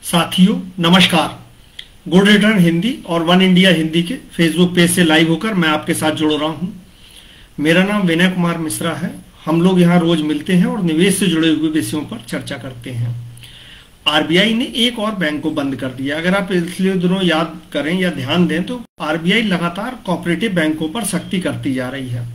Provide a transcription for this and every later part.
साथियों नमस्कार। Good return Hindi और वन इंडिया हिंदी के फेसबुक पेज से लाइव होकर मैं आपके साथ जुड़ रहा हूं। मेरा नाम विनय कुमार मिश्रा है। हम लोग यहां रोज मिलते हैं और निवेश से जुड़े हुए विषयों पर चर्चा करते हैं। आरबीआई ने एक और बैंक को बंद कर दिया। अगर आप पिछले दिनों याद करें या ध्यान दें तो आरबीआई लगातार कोऑपरेटिव बैंकों पर सख्ती करती जा रही है।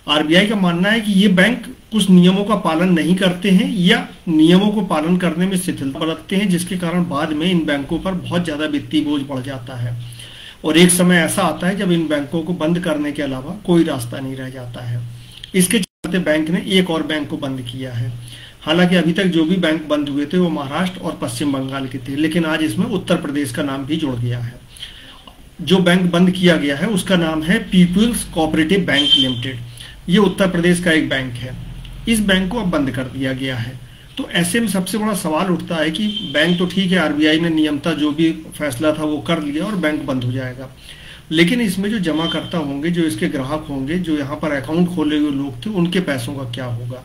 आरबीआई का मानना है कि ये बैंक कुछ नियमों का पालन नहीं करते हैं या नियमों को पालन करने में शिथिलता बरतते हैं, जिसके कारण बाद में इन बैंकों पर बहुत ज्यादा वित्तीय बोझ बढ़ जाता है और एक समय ऐसा आता है जब इन बैंकों को बंद करने के अलावा कोई रास्ता नहीं रह जाता है। इसके चलते बैंक ने एक और बैंक को बंद किया है। हालांकि अभी तक जो भी बैंक बंद हुए थे वो महाराष्ट्र और पश्चिम बंगाल के थे, लेकिन आज इसमें उत्तर प्रदेश का नाम भी जुड़ गया है। जो बैंक बंद किया गया है उसका नाम है पीपुल्स कोऑपरेटिव बैंक लिमिटेड। ये उत्तर प्रदेश का एक बैंक है। इस बैंक को अब बंद कर दिया गया है। तो ऐसे में सबसे बड़ा सवाल उठता है कि बैंक तो ठीक है, आरबीआई ने नियमता जो भी फैसला था वो कर लिया और बैंक बंद हो जाएगा, लेकिन इसमें जो जमाकर्ता होंगे, जो इसके ग्राहक होंगे, जो यहाँ पर अकाउंट खोले हुए लोग थे, उनके पैसों का क्या होगा।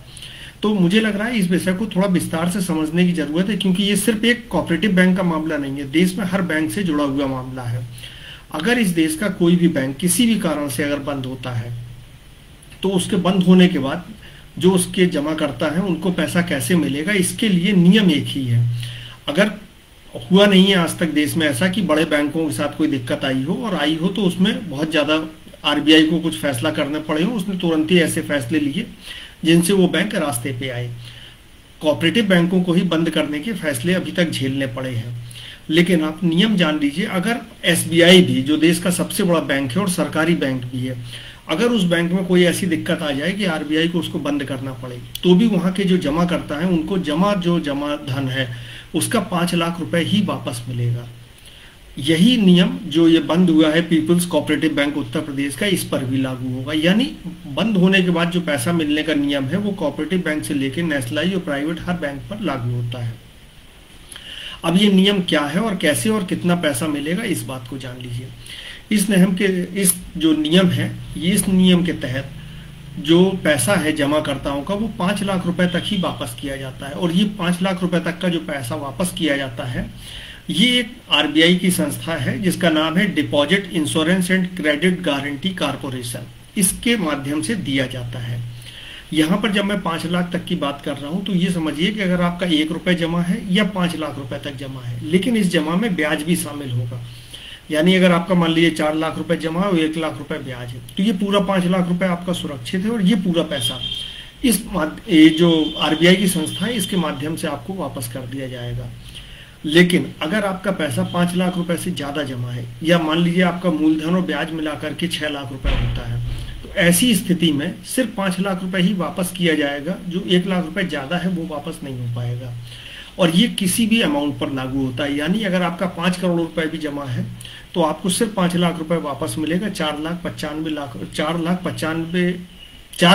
तो मुझे लग रहा है इस विषय को थोड़ा विस्तार से समझने की जरूरत है, क्योंकि ये सिर्फ एक कोऑपरेटिव बैंक का मामला नहीं है, देश में हर बैंक से जुड़ा हुआ मामला है। अगर इस देश का कोई भी बैंक किसी भी कारण से अगर बंद होता है तो उसके बंद होने के बाद जो उसके जमा करता है उनको पैसा कैसे मिलेगा, इसके लिए नियम एक ही है। अगर हुआ नहीं है आज तक देश में ऐसा कि बड़े बैंकों के साथ कोई दिक्कत आई हो, और आई हो तो उसमें बहुत ज्यादा आरबीआई को कुछ फैसला करने पड़े हो, उसने तुरंत ही ऐसे फैसले लिए जिनसे वो बैंक रास्ते पे आए। कोऑपरेटिव बैंकों को ही बंद करने के फैसले अभी तक झेलने पड़े हैं। लेकिन आप नियम जान लीजिए, अगर एसबीआई भी जो देश का सबसे बड़ा बैंक है और सरकारी बैंक भी है, अगर उस बैंक में कोई ऐसी दिक्कत आ जाए कि आरबीआई को उसको बंद करना पड़े, तो भी वहां के जो जमा करता है उनको जमा धन है उसका 5 लाख रुपए ही वापस मिलेगा। यही नियम जो ये बंद हुआ है people's cooperative bank Uttar Pradesh का, इस पर भी लागू होगा। यानी बंद होने के बाद जो पैसा मिलने का नियम है वो कोऑपरेटिव बैंक से लेकर नेशनलाइज और प्राइवेट हर बैंक पर लागू होता है। अब ये नियम क्या है और कैसे और कितना पैसा मिलेगा, इस बात को जान लीजिए। इस जो नियम है, ये इस नियम के तहत जो पैसा है जमाकर्ताओं का वो 5 लाख रुपए तक ही वापस किया जाता है। और ये 5 लाख रुपए तक का जो पैसा वापस किया जाता है, ये एक आरबीआई की संस्था है जिसका नाम है deposit insurance and credit guarantee corporation. इसके माध्यम से दिया जाता है। यहाँ पर जब मैं 5 लाख तक की बात कर रहा हूँ तो ये समझिए कि अगर आपका 1 रुपए जमा है या 5 लाख रुपए तक जमा है, लेकिन इस जमा में ब्याज भी शामिल होगा। यानी अगर आपका मान लीजिए 4 लाख रुपए जमा है और 1 लाख रुपए ब्याज है, तो ये पूरा 5 लाख रुपए आपका सुरक्षित है और ये पूरा पैसा ये जो आरबीआई की संस्था है इसके माध्यम से आपको वापस कर दिया जाएगा। लेकिन अगर आपका पैसा 5 लाख रुपए से ज्यादा जमा है, या मान लीजिए आपका मूलधन और ब्याज मिलाकर के 6 लाख रुपए होता है, तो ऐसी स्थिति में सिर्फ 5 लाख रुपए ही वापस किया जाएगा। जो 1 लाख रुपए ज्यादा है वो वापस नहीं हो पाएगा। और ये किसी भी अमाउंट पर लागू होता है। यानी अगर आपका 5 करोड़ रुपए भी जमा है तो आपको सिर्फ 5 लाख रुपए वापस मिलेगा। 4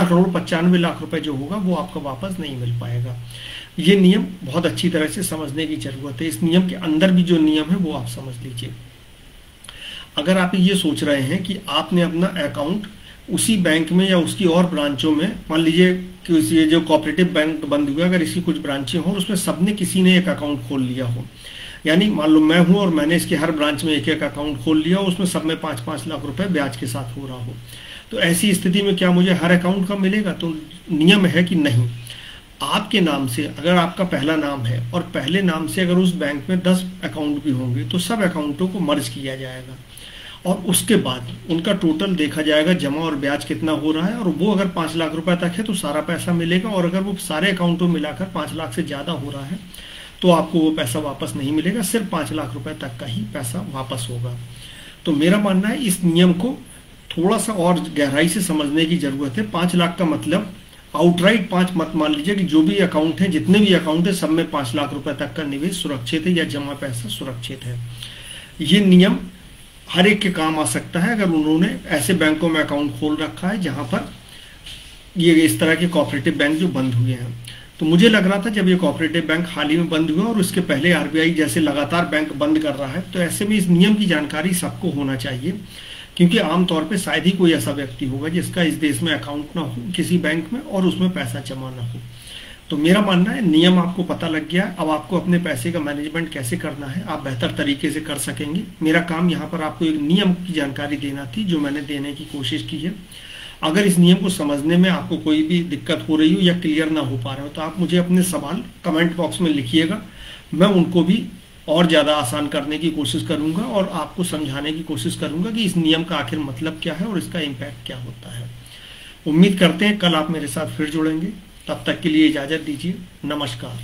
करोड़ 95 लाख रुपए जो होगा वो आपका वापस नहीं मिल पाएगा। ये नियम बहुत अच्छी तरह से समझने की जरूरत है। इस नियम के अंदर भी जो नियम है वो आप समझ लीजिए। अगर आप ये सोच रहे हैं कि आपने अपना अकाउंट उसी बैंक में या उसकी और ब्रांचों में, मान लीजिए कि ये जो कोऑपरेटिव बैंक बंद हुआ, अगर इसकी कुछ ब्रांचें हो उसमें सबने किसी ने एक अकाउंट खोल लिया हो, यानी मान लो मैं हूं और मैंने इसके हर ब्रांच में एक अकाउंट खोल लिया हो, उसमें सब में 5-5 लाख रुपए ब्याज के साथ हो रहा हो, तो ऐसी स्थिति में क्या मुझे हर अकाउंट का मिलेगा? तो नियम है कि नहीं। आपके नाम से अगर आपका पहला नाम है और पहले नाम से अगर उस बैंक में 10 अकाउंट भी होंगे तो सब अकाउंटों को मर्ज किया जाएगा और उसके बाद उनका टोटल देखा जाएगा जमा और ब्याज कितना हो रहा है, और वो अगर 5 लाख रुपए तक है तो सारा पैसा मिलेगा, और अगर वो सारे अकाउंटों मिलाकर 5 लाख से ज्यादा हो रहा है तो आपको वो पैसा वापस नहीं मिलेगा, सिर्फ 5 लाख रुपए तक का ही पैसा वापस होगा। तो मेरा मानना है इस नियम को थोड़ा सा और गहराई से समझने की जरूरत है। 5 लाख का मतलब आउटराइट 5 मत मान लीजिए कि जो भी अकाउंट है, जितने भी अकाउंट है, सब में 5 लाख रुपए तक का निवेश सुरक्षित है या जमा पैसा सुरक्षित है। ये नियम हर एक के काम आ सकता है अगर उन्होंने ऐसे बैंकों में अकाउंट खोल रखा है जहां पर ये इस तरह के कोऑपरेटिव बैंक जो बंद हुए हैं। तो मुझे लग रहा था जब ये कोऑपरेटिव बैंक हाल ही में बंद हुआ और उसके पहले आरबीआई जैसे लगातार बैंक बंद कर रहा है, तो ऐसे में इस नियम की जानकारी सबको होना चाहिए, क्योंकि आमतौर पे शायद ही कोई ऐसा व्यक्ति होगा जिसका इस देश में अकाउंट ना हो किसी बैंक में और उसमें पैसा जमा ना हो। तो मेरा मानना है नियम आपको पता लग गया। अब आपको अपने पैसे का मैनेजमेंट कैसे करना है आप बेहतर तरीके से कर सकेंगे। मेरा काम यहाँ पर आपको एक नियम की जानकारी देना थी जो मैंने देने की कोशिश की है। अगर इस नियम को समझने में आपको कोई भी दिक्कत हो रही हो या क्लियर ना हो पा रहे हो तो आप मुझे अपने सवाल कमेंट बॉक्स में लिखिएगा। मैं उनको भी और ज़्यादा आसान करने की कोशिश करूंगा और आपको समझाने की कोशिश करूंगा कि इस नियम का आखिर मतलब क्या है और इसका इम्पैक्ट क्या होता है। उम्मीद करते हैं कल आप मेरे साथ फिर जुड़ेंगे। तब तक के लिए इजाज़त दीजिए। नमस्कार।